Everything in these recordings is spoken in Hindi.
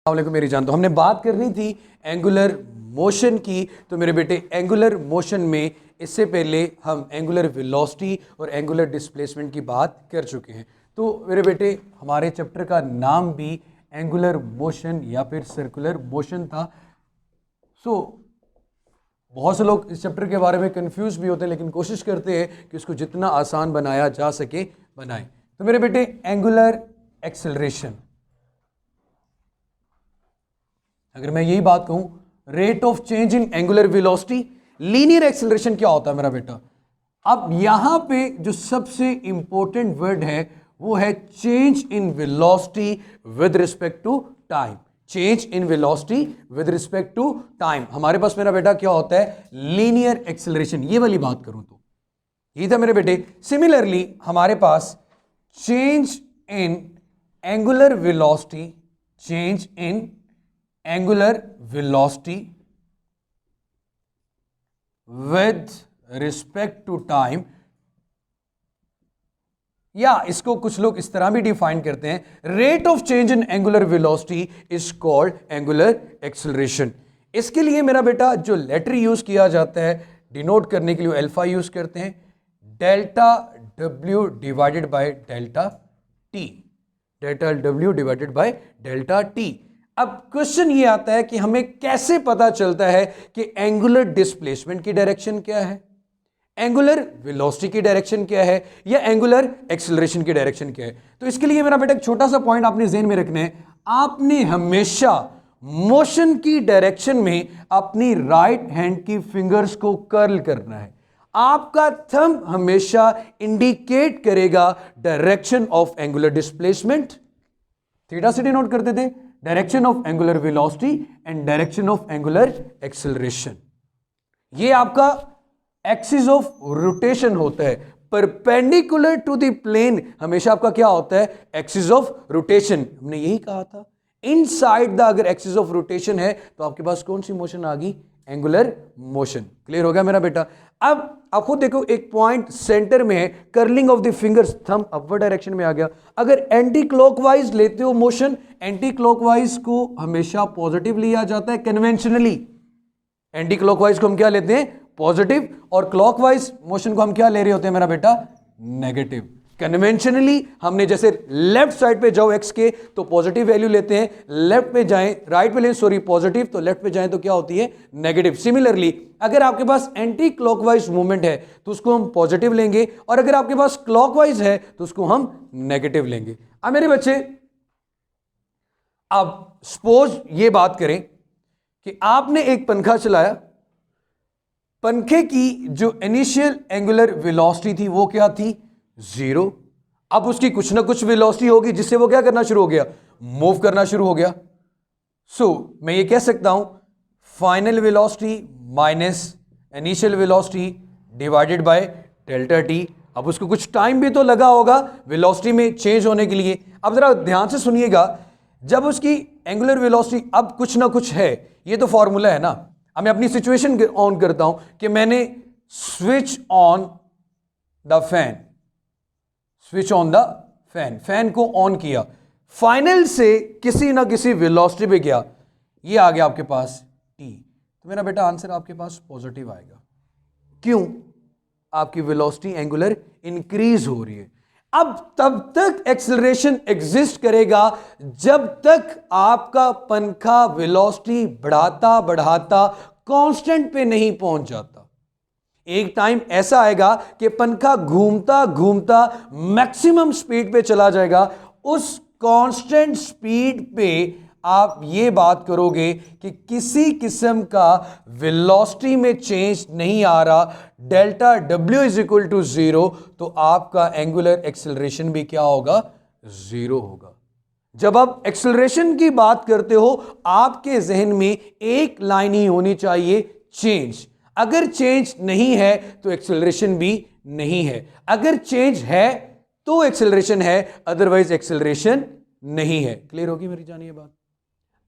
वालेकुम मेरी जान। तो हमने बात करनी थी एंगुलर मोशन की। तो मेरे बेटे एंगुलर मोशन में इससे पहले हम एंगुलर वेलोसिटी और एंगुलर डिस्प्लेसमेंट की बात कर चुके हैं। तो मेरे बेटे हमारे चैप्टर का नाम भी एंगुलर मोशन या फिर सर्कुलर मोशन था। बहुत से लोग इस चैप्टर के बारे में कंफ्यूज भी होते हैं, लेकिन कोशिश करते हैं कि उसको जितना आसान बनाया जा सके बनाएं। तो मेरे बेटे एंगुलर एक्सेलरेशन, अगर मैं यही बात कहूं, rate of change in angular velocity, linear acceleration क्या होता है मेरा बेटा? अब यहां पे जो सबसे इंपॉर्टेंट वर्ड है वो है change in velocity with respect to time. Change in velocity with respect to time. हमारे पास मेरा बेटा क्या होता है? Linear acceleration. ये वाली बात करूं तो ये था मेरे बेटे। सिमिलरली हमारे पास change in angular velocity, change in angular velocity with respect to time, या इसको कुछ लोग इस तरह भी डिफाइन करते हैं, rate of change in angular velocity is called angular acceleration. इसके लिए मेरा बेटा जो लेटर यूज किया जाता है डिनोट करने के लिए अल्फा यूज करते हैं, delta W divided by delta T, delta W divided by delta T. अब क्वेश्चन ये आता है कि हमें कैसे पता चलता है कि एंगुलर डिस्प्लेसमेंट की डायरेक्शन क्या है, एंगुलर वेलोसिटी की डायरेक्शन क्या है, या एंगुलर एक्सेलरेशन की डायरेक्शन क्या है? तो इसके लिए मेरा बेटा एक छोटा सा पॉइंट आपने ज़हन में रखना है। आपने हमेशा मोशन की डायरेक्शन में अपनी राइट हैंड की फिंगर्स को कर्ल करना है। आपका थंब हमेशा इंडिकेट करेगा direction of angular displacement. Theta से डिनोट करते थे direction of angular velocity and direction of angular acceleration. ये आपका एक्सिस ऑफ रोटेशन होता है। परपेंडिकुलर टू द प्लेन हमेशा आपका क्या होता है? Axis of rotation. हमने यही कहा था इनसाइड द अगर एक्सिस ऑफ रोटेशन है तो आपके पास कौन सी मोशन आ गई? Angular motion. क्लियर हो गया मेरा बेटा? अब आप खुद देखो, एक पॉइंट सेंटर में है, curling of the fingers, thumb upward direction में आ गया। अगर एंटी क्लॉकवाइज लेते हो मोशन, एंटी क्लॉकवाइज को हमेशा पॉजिटिव लिया जाता है कन्वेंशनली। एंटी क्लॉकवाइज को हम क्या लेते हैं? पॉजिटिव। और क्लॉकवाइज मोशन को हम क्या ले रहे होते हैं मेरा बेटा? नेगेटिव। कन्वेंशनली हमने जैसे लेफ्ट साइड पे जाओ एक्स के तो पॉजिटिव वैल्यू लेते हैं, लेफ्ट पे जाएं, राइट पे लें सॉरी पॉजिटिव, तो लेफ्ट पे जाएं तो क्या होती है? नेगेटिव। सिमिलरली अगर आपके पास एंटी क्लॉकवाइज मूवमेंट है तो उसको हम पॉजिटिव लेंगे, और अगर आपके पास क्लॉकवाइज है तो उसको हम नेगेटिव लेंगे। अब मेरे बच्चे, अब सपोज ये बात करें कि आपने एक पंखा चलाया, पंखे की जो इनिशियल एंगुलर वेलोसिटी थी वो क्या थी? 0। अब उसकी कुछ ना कुछ वेलोसिटी होगी जिससे वो क्या करना शुरू हो गया? मूव करना शुरू हो गया। मैं ये कह सकता हूं final velocity minus initial velocity divided by delta T. अब उसको कुछ टाइम भी तो लगा होगा वेलोसिटी में चेंज होने के लिए। अब जरा ध्यान से सुनिएगा, जब उसकी एंगुलर वेलोसिटी अब कुछ ना कुछ है, ये तो फॉर्मूला है ना। अब मैं अपनी सिचुएशन ऑन करता हूं कि मैंने switch on the fan, switch on the fan, fan को ऑन किया, फाइनल से किसी ना किसी वेलोसिटी पे गया, ये आ गया आपके पास टी। तो मेरा बेटा आंसर आपके पास पॉजिटिव आएगा। क्यों? आपकी वेलोसिटी एंगुलर इंक्रीज हो रही है। अब तब तक एक्सेलरेशन एग्जिस्ट करेगा जब तक आपका पंखा वेलोसिटी बढ़ाता बढ़ाता कांस्टेंट पे नहीं पहुंच जाता। एक टाइम ऐसा आएगा कि पंखा घूमता घूमता मैक्सिमम स्पीड पे चला जाएगा। उस कांस्टेंट स्पीड पे आप ये बात करोगे कि किसी किस्म का वेलोसिटी में चेंज नहीं आ रहा, डेल्टा डब्ल्यू इज इक्वल टू 0, तो आपका एंगुलर एक्सेलरेशन भी क्या होगा? 0 होगा। जब आप एक्सेलरेशन की बात करते हो आपके जहन में एक लाइन ही होनी चाहिए, चेंज। अगर चेंज नहीं है तो एक्सेलरेशन भी नहीं है, अगर चेंज है तो एक्सेलरेशन है, अदरवाइज एक्सेलरेशन नहीं है। क्लियर होगी मेरी जानिए बात?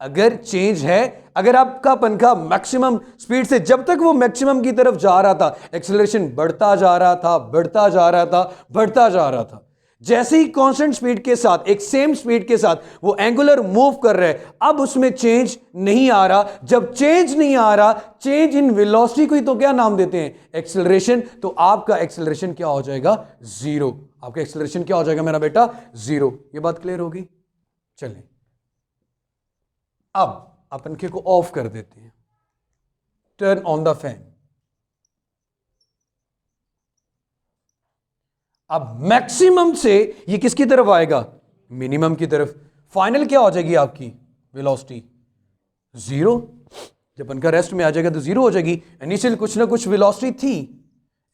अगर चेंज है, अगर आपका पंखा मैक्सिमम स्पीड से, जब तक वो मैक्सिमम की तरफ जा रहा था एक्सेलरेशन बढ़ता जा रहा था, बढ़ता जा रहा था, बढ़ता जा रहा था। जैसे ही कांस्टेंट स्पीड के साथ, एक सेम स्पीड के साथ वो एंगुलर मूव कर रहा है, अब उसमें चेंज नहीं आ रहा। जब चेंज नहीं आ रहा, चेंज इन वेलोसिटी को ही तो क्या नाम देते हैं? एक्सेलरेशन। तो आपका एक्सेलरेशन क्या हो जाएगा? जीरो। आपका एक्सेलरेशन क्या हो जाएगा मेरा बेटा? जीरो। ये बात क्लियर होगी? चलिए अब आप पंखे को ऑफ कर देते हैं। Turn on the fan. अब मैक्सिमम से ये किसकी तरफ आएगा? मिनिमम की तरफ। फाइनल क्या हो जाएगी आपकी वेलोसिटी? जीरो। जब पंखा रेस्ट में आ जाएगा तो जीरो हो जाएगी। इनिशियल कुछ ना कुछ वेलोसिटी थी।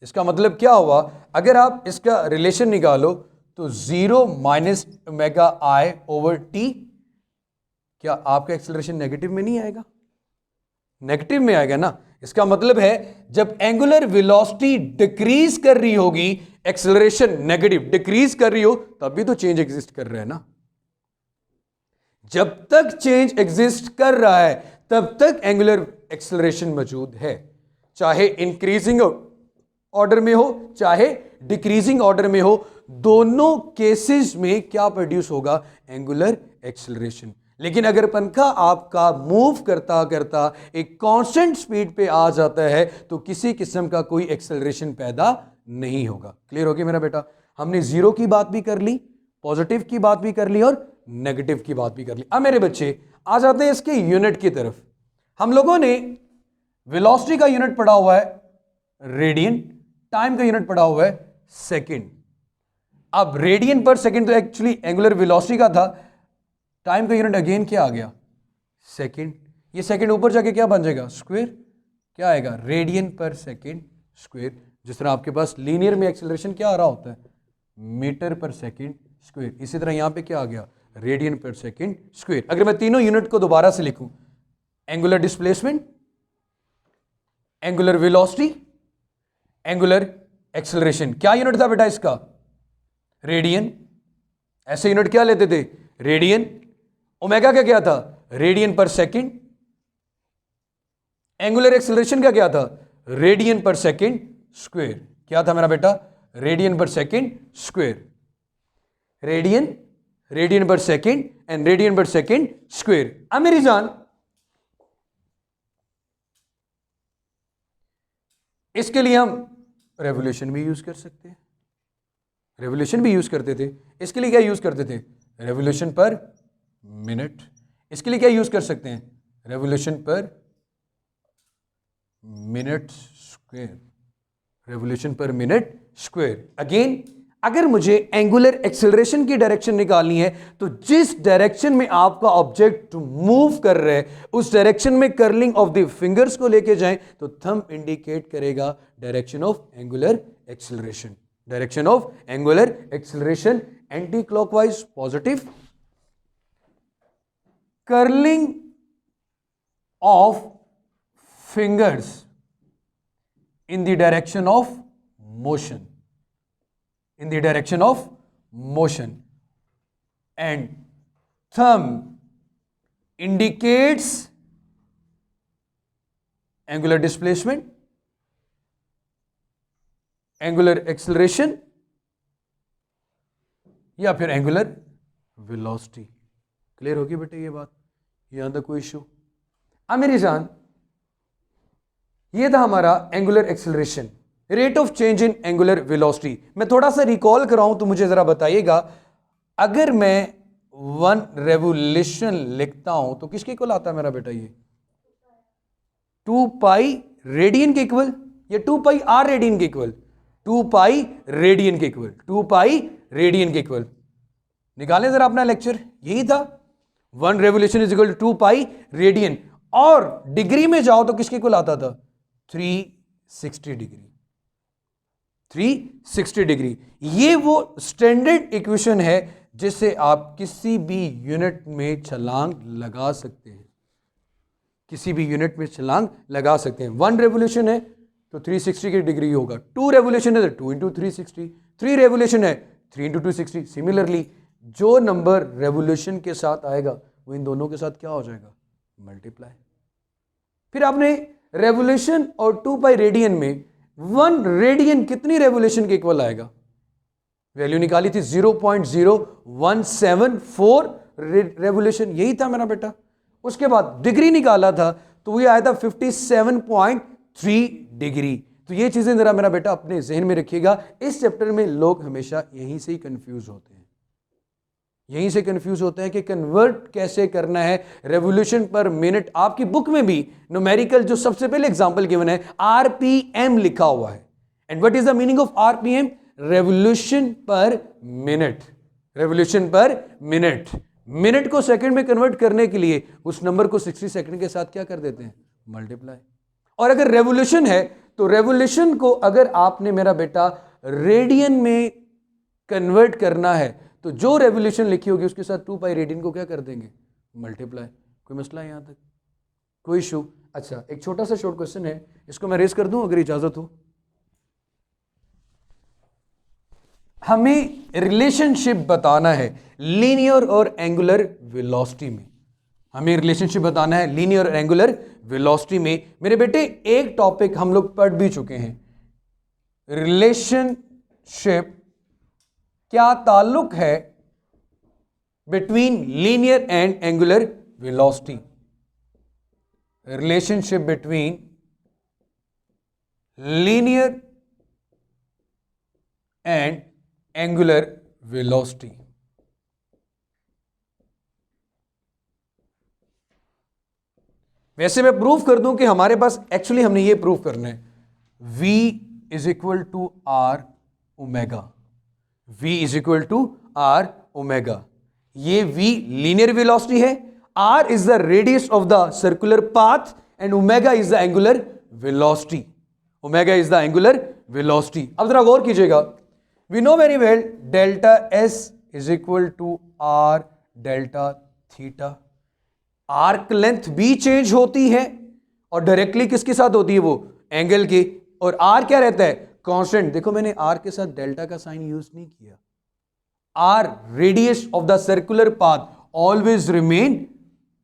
इसका मतलब क्या हुआ? अगर आप इसका रिलेशन निकालो तो जीरो माइनस ओमेगा आई ओवर टी। क्या आपका एक्सेलरेशन नेगेटिव में नहीं आएगा? नेगेटिव में आएगा ना। इसका मतलब है जब एंगुलर वेलोसिटी डिक्रीज कर रही होगी, एक्सेलरेशन नेगेटिव डिक्रीज कर रही हो, तब भी तो चेंज एग्जिस्ट कर रहा है ना। जब तक चेंज एग्जिस्ट कर रहा है तब तक एंगुलर एक्सेलरेशन मौजूद है, चाहे इंक्रीजिंग ऑर्डर में हो चाहे डिक्रीजिंग ऑर्डर में हो। दोनों केसेस में क्या प्रोड्यूस होगा? Angular acceleration. लेकिन अगर पंखा आपका मूव करता करता एक कांस्टेंट स्पीड पे आ जाता है तो किसी किस्म का कोई एक्सेलरेशन पैदा नहीं होगा। क्लियर हो गया मेरा बेटा? हमने जीरो की बात भी कर ली, पॉजिटिव की बात भी कर ली और नेगेटिव की बात भी कर ली। अब मेरे बच्चे आ जाते हैं इसके यूनिट की तरफ। हम लोगों ने वेलोसिटी का यूनिट पढ़ा हुआ है रेडियन, टाइम का यूनिट पढ़ा हुआ है सेकंड। अब रेडियन पर सेकंड तो एक्चुअली एंगुलर वेलोसिटी का था, टाइम का यूनिट अगेन क्या आ गया? सेकंड। ये सेकंड ऊपर जाके क्या बन जाएगा? स्क्वायर। क्या आएगा? रेडियन पर सेकंड स्क्वायर। जिस तरह आपके पास लीनियर में एक्सेलरेशन क्या आ रहा होता है? मीटर पर सेकंड स्क्वायर। इसी तरह यहां पे क्या आ गया? रेडियन पर सेकंड स्क्वायर। अगर मैं तीनों यूनिट को दोबारा से लिखूं, angular displacement, angular velocity, angular acceleration, क्या यूनिट था बेटा इसका? रेडियन। ऐसे यूनिट क्या लेते थे? रेडियन। ओमेगा का क्या था? रेडियन पर सेकंड। एंगुलर एक्सेलरेशन का क्या था? रेडियन पर सेकंड स्क्वायर। क्या था मेरा बेटा? रेडियन पर सेकंड स्क्वायर। रेडियन, रेडियन पर सेकंड एंड रेडियन पर सेकंड स्क्वायर। अब मेरी जान, इसके लिए हम रेवोल्यूशन भी यूज कर सकते हैं। रेवोल्यूशन भी यूज करते थे। इसके लिए क्या यूज करते थे? रेवोल्यूशन पर मिनट। इसके लिए क्या यूज कर सकते हैं? रेवोल्यूशन पर मिनट स्क्वायर। रेवोल्यूशन पर मिनट स्क्वायर। अगेन, अगर मुझे एंगुलर एक्सेलरेशन की डायरेक्शन निकालनी है तो जिस डायरेक्शन में आपका ऑब्जेक्ट मूव कर रहा है उस डायरेक्शन में कर्लिंग ऑफ द फिंगर्स को लेके जाएं तो थंब इंडिकेट करेगा direction of angular acceleration. Direction of angular acceleration anti clockwise positive, curling of fingers in the direction of motion, in the direction of motion, and thumb indicates angular displacement, angular acceleration या फिर एंगुलर वेलोसिटी। क्लियर होगी बेटे ये बात? यहां तक कोई इशू? अब मेरी जान, ये था हमारा angular acceleration, rate of change in angular velocity. मैं थोड़ा सा रिकॉल कराऊं तो मुझे जरा बताइएगा, अगर मैं 1 रेवोल्यूशन लिखता हूं तो किसके इक्वल आता है मेरा बेटा? ये 2 पाई रेडियन के इक्वल या 2 पाई आर रेडियन के इक्वल? 2 पाई रेडियन के इक्वल। 2 पाई रेडियन के इक्वल। निकालें जरा अपना लेक्चर, यही था 1 revolution is equal to 2 pi radian. और डिग्री में जाओ तो किसके इक्वल आता था? 360 डिग्री। 360 डिग्री। ये वो स्टैंडर्ड इक्वेशन है जिससे आप किसी भी यूनिट में छलांग लगा सकते हैं। किसी भी यूनिट में छलांग लगा सकते हैं। 1 रेवोल्यूशन है तो 360 की डिग्री होगा। 2 रेवोल्यूशन है तो 2 इंटू 360। 3 रेवोल्यूशन है 3 इंटू 260। सिमिलरली जो नंबर रेवोल्यूशन के साथ आएगा वो इन दोनों के साथ क्या हो जाएगा? मल्टीप्लाई। फिर आपने रेवोल्यूशन और 2 पाई रेडियन में 1 रेडियन कितनी रेवोल्यूशन के इक्वल आएगा? वैल्यू निकाली थी 0.0174 रेवोल्यूशन, यही था मेरा बेटा। उसके बाद डिग्री निकाला था तो ये आया था 57.3 डिग्री। तो ये चीजें जरा मेरा बेटा अपने जहन में रखिएगा। इस चैप्टर में लोग हमेशा यहीं से ही कंफ्यूज होते हैं, यहीं से कंफ्यूज होते हैं कि कन्वर्ट कैसे करना है रेवोल्यूशन पर मिनट। आपकी बुक में भी न्यूमेरिकल जो सबसे पहले एग्जांपल गिवन है आरपीएम लिखा हुआ है। And what is the meaning of RPM? Revolution पर मिनट। रेवोल्यूशन पर मिनट। मिनट को सेकंड में कन्वर्ट करने के लिए उस नंबर को 60 सेकंड के साथ क्या कर देते हैं? मल्टीप्लाई। और अगर रेवोल्यूशन है तो रेवोल्यूशन को अगर आपने मेरा बेटा रेडियन में कन्वर्ट करना है तो जो रेवोल्यूशन लिखी होगी उसके साथ 2 पाई रेडियन को क्या कर देंगे? मल्टीप्लाई। कोई मसला है यहां तक? कोई इशू? अच्छा, एक छोटा सा शॉर्ट क्वेश्चन है, इसको मैं रेज कर दूं अगर इजाजत हो। हमें रिलेशनशिप बताना है लीनियर और एंगुलर वेलोसिटी में। हमें रिलेशनशिप बताना है लीनियर और एंगुलर वेलोसिटी में। मेरे बेटे एक टॉपिक हम लोग पढ़ भी चुके हैं, रिलेशनशिप, क्या ताल्लुक है between linear and angular velocity. Relationship between linear and angular velocity. वैसे मैं प्रूफ कर दूं कि हमारे पास एक्चुअली हमने ये प्रूफ करना है v is equal to r omega. v is equal to r omega. ये v लीनियर वेलोसिटी है, r is the radius of the circular path and omega is the angular velocity. Omega is the angular velocity. अब जरा गौर कीजिएगा, we know very well delta s is equal to r delta theta. Arc length भी चेंज होती है और डायरेक्टली किसके साथ होती है? वो एंगल के। और आर क्या रहता है? कांस्टेंट। देखो मैंने आर के साथ डेल्टा का साइन यूज नहीं किया। R radius of the circular path always remain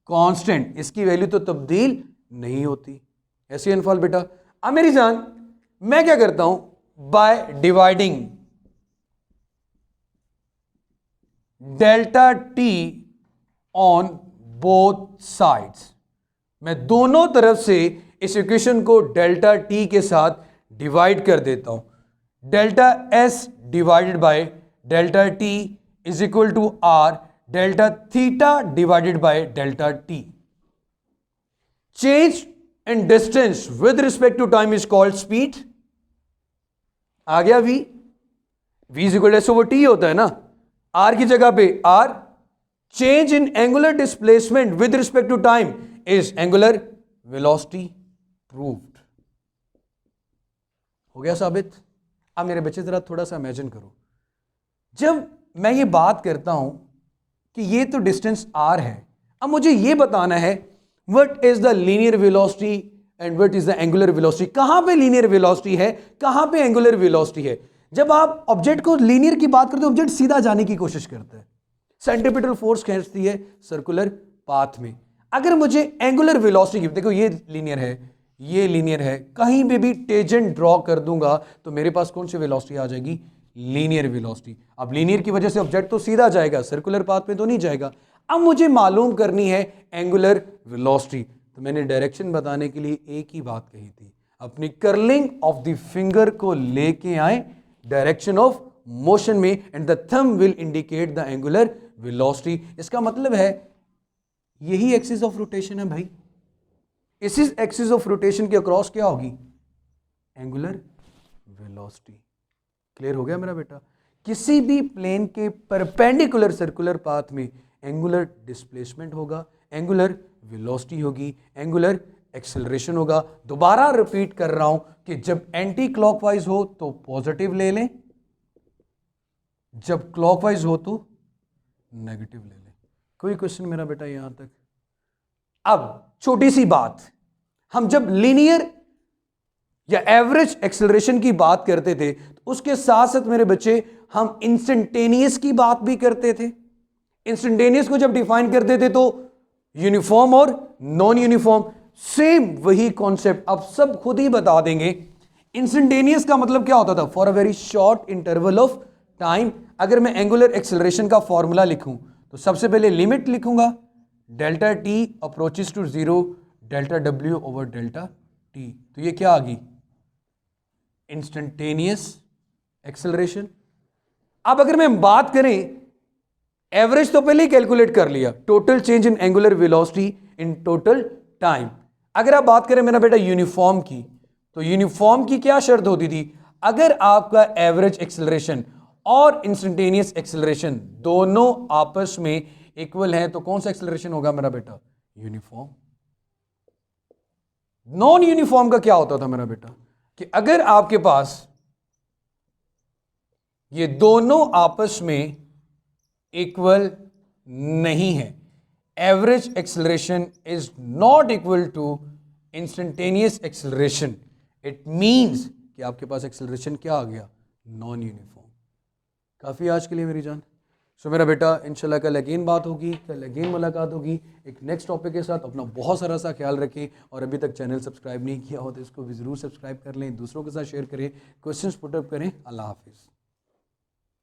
constant, इसकी वैल्यू तो तब्दील नहीं होती। ऐसे अनफॉल बेटा। अब मेरी जान, मैं क्या करता हूं? By dividing delta T on both sides, मैं दोनों तरफ से इस इक्वेशन को डेल्टा टी के साथ डिवाइड कर देता हूं। Delta S divided by delta T is equal to R delta theta divided by delta T. Change in distance with respect to time is called speed. आ गया v। v is equal to S over T होता है ना, r की जगह पे r। Change in angular displacement with respect to time is angular velocity. Proved. हो गया साबित। अब मेरे बच्चे जरा थोड़ा सा इमेजिन करो, जब मैं ये बात करता हूं कि ये तो डिस्टेंस r है, अब मुझे ये बताना है what is the linear velocity and what is the angular velocity. कहां पे लीनियर वेलोसिटी है, कहां पे एंगुलर वेलोसिटी है। जब आप ऑब्जेक्ट को लीनियर की बात करते हो, ऑब्जेक्ट सीधा जाने की कोशिश करता है, सेंट्रीपिटल फोर्स खींचती है सर्कुलर पाथ में। अगर मुझे एंगुलर वेलोसिटी की, देखो ये लीनियर है, ये लीनियर है, कहीं पे भी टेंजेंट ड्रॉ कर दूंगा तो मेरे पास कौन सी वेलोसिटी आ जाएगी? Linear velocity. अब लीनियर की वजह से ऑब्जेक्ट तो सीधा जाएगा, सर्कुलर पाथ में तो नहीं जाएगा। अब मुझे मालूम करनी है एंगुलर वेलोसिटी, तो मैंने डायरेक्शन बताने के लिए एक ही बात कही थी, अपनी कर्लिंग ऑफ द फिंगर को लेके आए डायरेक्शन ऑफ मोशन में, and the thumb will indicate the angular velocity. इसका मतलब है यही एक्सिस ऑफ रोटेशन है भाई, इसी एक्सिस ऑफ रोटेशन के अक्रॉस क्या होगी? Angular velocity. क्लियर हो गया मेरा बेटा। किसी भी प्लेन के परपेंडिकुलर सर्कुलर पाथ में एंगुलर डिस्प्लेसमेंट होगा, एंगुलर वेलोसिटी होगी, एंगुलर एक्सेलरेशन होगा। दोबारा रिपीट कर रहा हूं कि जब एंटी क्लॉकवाइज हो तो पॉजिटिव ले लें, जब क्लॉकवाइज हो तो नेगेटिव ले लें। कोई क्वेश्चन मेरा बेटा यहां तक? अब छोटी सी बात, हम जब लीनियर या एवरेज एक्सेलरेशन की बात करते थे तो उसके साथ साथ मेरे बच्चे हम इंस्टेंटेनियस की बात भी करते थे। इंस्टेंटेनियस को जब डिफाइन करते थे तो यूनिफॉर्म और नॉन यूनिफॉर्म, सेम वही कॉन्सेप्ट अब सब खुद ही बता देंगे। इंस्टेंटेनियस का मतलब क्या होता था? For a very short interval of time. अगर मैं एंगुलर एक्सेलरेशन का फॉर्मूला लिखूं तो सबसे पहले लिमिट लिखूंगा, delta t approaches to zero delta डब्ल्यू ओवर डेल्टा टी। तो ये क्या आ गई? Instantaneous acceleration. अब अगर मैं बात करें, एवरेज तो पहले ही कैलकुलेट कर लिया, total change in angular velocity in total time. अगर आप बात करें मेरा बेटा यूनिफॉर्म की, तो यूनिफॉर्म की क्या शर्त होती थी? अगर आपका एवरेज एक्सेलरेशन और इंस्टेंटेनियस एक्सेलरेशन दोनों आपस में इक्वल है तो कौन सा एक्सेलरेशन होगा मेरा बेटा? यूनिफॉर्म। नॉन यूनिफॉर्म का क्या होता था मेरा बेटा? कि अगर आपके पास ये दोनों आपस में इक्वल नहीं है, average acceleration is not equal to instantaneous acceleration, it means कि आपके पास एक्सेलरेशन क्या आ गया? Non uniform. काफी आज के लिए मेरी जान। सो मेरा बेटा इंशाल्लाह कल अगेन बात होगी, कल अगेन मुलाकात होगी एक नेक्स्ट टॉपिक के साथ। अपना बहुत सारा सा ख्याल रखें और अभी तक चैनल सब्सक्राइब नहीं किया हो तो इसको भी ज़रूर सब्सक्राइब कर लें, दूसरों के साथ शेयर करें, क्वेश्चंस पुटअप करें। अल्लाह हाफिज़।